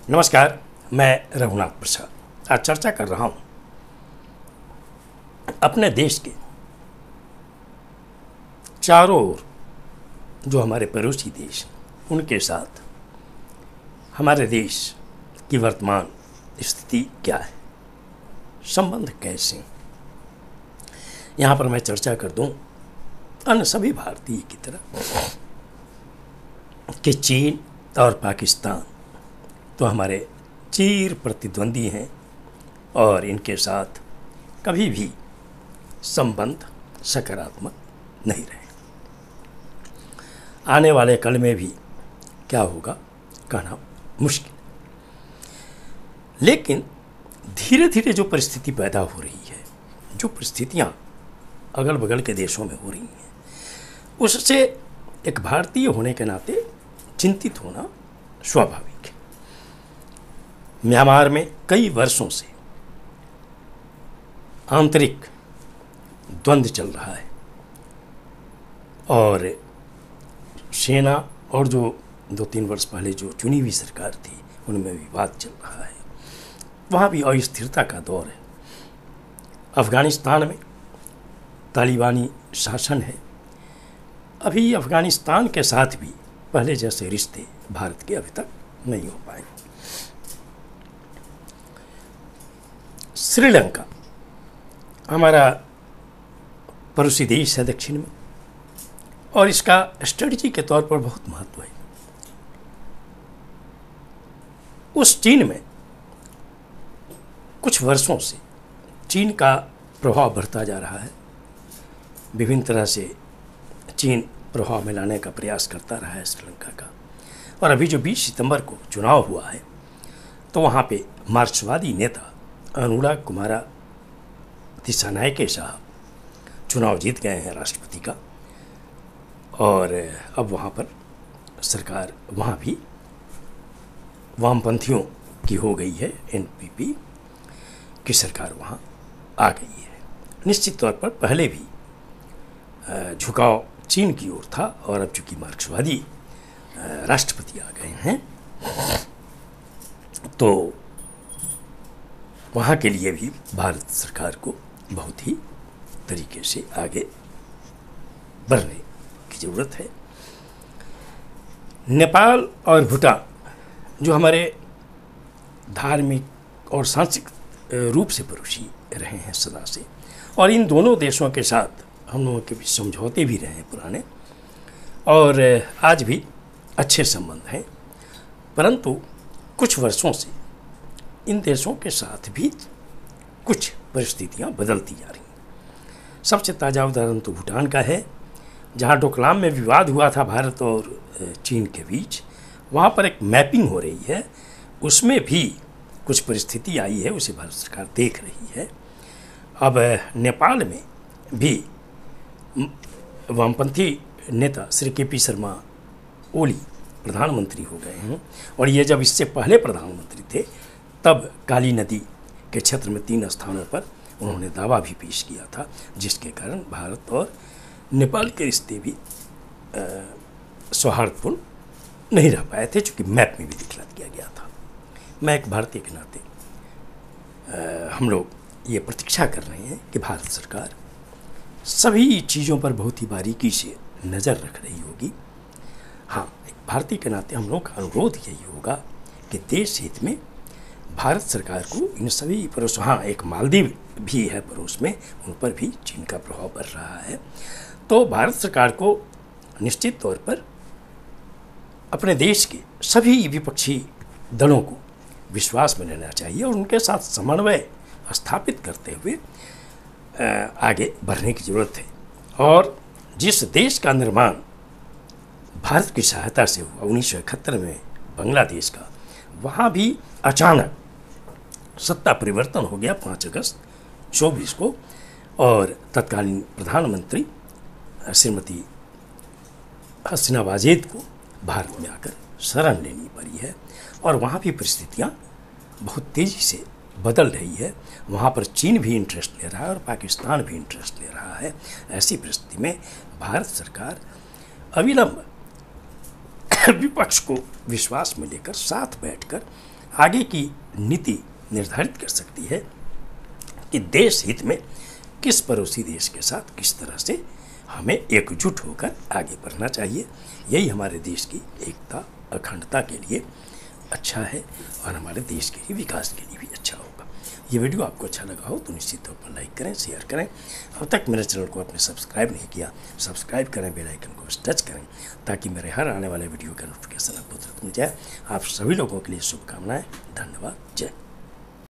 नमस्कार, मैं रघुनाथ प्रसाद आज चर्चा कर रहा हूं अपने देश के चारों ओर जो हमारे पड़ोसी देश हैं उनके साथ हमारे देश की वर्तमान स्थिति क्या है, संबंध कैसे। यहाँ पर मैं चर्चा कर दूं अन्य सभी भारतीय की तरह कि चीन और पाकिस्तान तो हमारे चिर प्रतिद्वंदी हैं और इनके साथ कभी भी संबंध सकारात्मक नहीं रहे। आने वाले कल में भी क्या होगा कहना मुश्किल, लेकिन धीरे धीरे जो परिस्थिति पैदा हो रही है, जो परिस्थितियां अगल बगल के देशों में हो रही हैं, उससे एक भारतीय होने के नाते चिंतित होना स्वाभाविक है। म्यांमार में कई वर्षों से आंतरिक द्वंद्व चल रहा है और सेना और जो 2-3 वर्ष पहले जो चुनी हुई सरकार थी उनमें विवाद चल रहा है। वहाँ भी अस्थिरता का दौर है। अफ़गानिस्तान में तालिबानी शासन है। अभी अफ़गानिस्तान के साथ भी पहले जैसे रिश्ते भारत के अभी तक नहीं हो पाए। श्रीलंका हमारा पड़ोसी देश है दक्षिण में और इसका स्ट्रेटजी के तौर पर बहुत महत्व है। उस चीन में कुछ वर्षों से चीन का प्रभाव बढ़ता जा रहा है। विभिन्न तरह से चीन प्रभाव में लाने का प्रयास करता रहा है श्रीलंका का। और अभी जो 20 सितंबर को चुनाव हुआ है तो वहाँ पे मार्क्सवादी नेता अनुराग कुमारा दिसानायके साहब चुनाव जीत गए हैं राष्ट्रपति का। और अब वहाँ पर सरकार वहाँ भी वामपंथियों की हो गई है, एनपीपी की सरकार वहाँ आ गई है। निश्चित तौर पर पहले भी झुकाव चीन की ओर था और अब चूँकि मार्क्सवादी राष्ट्रपति आ गए हैं तो वहाँ के लिए भी भारत सरकार को बहुत ही तरीके से आगे बढ़ने की ज़रूरत है। नेपाल और भूटान जो हमारे धार्मिक और सांस्कृतिक रूप से पड़ोसी रहे हैं सदा से, और इन दोनों देशों के साथ हम लोगों के भी समझौते भी रहे हैं पुराने और आज भी अच्छे संबंध हैं, परंतु कुछ वर्षों से इन देशों के साथ भी कुछ परिस्थितियां बदलती जा रही हैं। सबसे ताज़ा उदाहरण तो भूटान का है, जहां डोकलाम में विवाद हुआ था भारत और चीन के बीच। वहां पर एक मैपिंग हो रही है, उसमें भी कुछ परिस्थिति आई है, उसे भारत सरकार देख रही है। अब नेपाल में भी वामपंथी नेता श्री के.पी. शर्मा ओली प्रधानमंत्री हो गए हैं और ये जब इससे पहले प्रधानमंत्री थे तब काली नदी के क्षेत्र में 3 स्थानों पर उन्होंने दावा भी पेश किया था, जिसके कारण भारत और नेपाल के रिश्ते भी सौहार्दपूर्ण नहीं रह पाए थे, चूँकि मैप में भी दिखला दिया गया था। मैं एक भारतीय के नाते हम लोग ये प्रतीक्षा कर रहे हैं कि भारत सरकार सभी चीज़ों पर बहुत ही बारीकी से नज़र रख रही होगी। हाँ, एक भारतीय के नाते हम लोग का अनुरोध यही होगा कि देश हित में भारत सरकार को इन सभी पड़ोस, हाँ एक मालदीव भी है पड़ोस में, उन पर भी चीन का प्रभाव बढ़ रहा है, तो भारत सरकार को निश्चित तौर पर अपने देश के सभी विपक्षी दलों को विश्वास में लेना चाहिए और उनके साथ समन्वय स्थापित करते हुए आगे बढ़ने की ज़रूरत है। और जिस देश का निर्माण भारत की सहायता से हुआ 1971 में बांग्लादेश का, वहाँ भी अचानक सत्ता परिवर्तन हो गया 5 अगस्त 24 को और तत्कालीन प्रधानमंत्री श्रीमती हसीना वाजेद को भारत में आकर शरण लेनी पड़ी है और वहाँ भी परिस्थितियाँ बहुत तेज़ी से बदल रही है। वहाँ पर चीन भी इंटरेस्ट ले रहा है और पाकिस्तान भी इंटरेस्ट ले रहा है। ऐसी परिस्थिति में भारत सरकार अविलंब विपक्ष को विश्वास में लेकर साथ बैठकर आगे की नीति निर्धारित कर सकती है कि देश हित में किस पड़ोसी देश के साथ किस तरह से हमें एकजुट होकर आगे बढ़ना चाहिए। यही हमारे देश की एकता अखंडता के लिए अच्छा है और हमारे देश के लिए विकास के लिए भी अच्छा होगा। ये वीडियो आपको अच्छा लगा हो तो निश्चित तौर पर लाइक करें, शेयर करें। अब तक मेरे चैनल को आपने सब्सक्राइब नहीं किया, सब्सक्राइब करें, बेल आइकन को टच करें ताकि मेरे हर आने वाले वीडियो का नोटिफिकेशन आपको तुरंत मिल जाए। आप सभी लोगों के लिए शुभकामनाएं। धन्यवाद। जय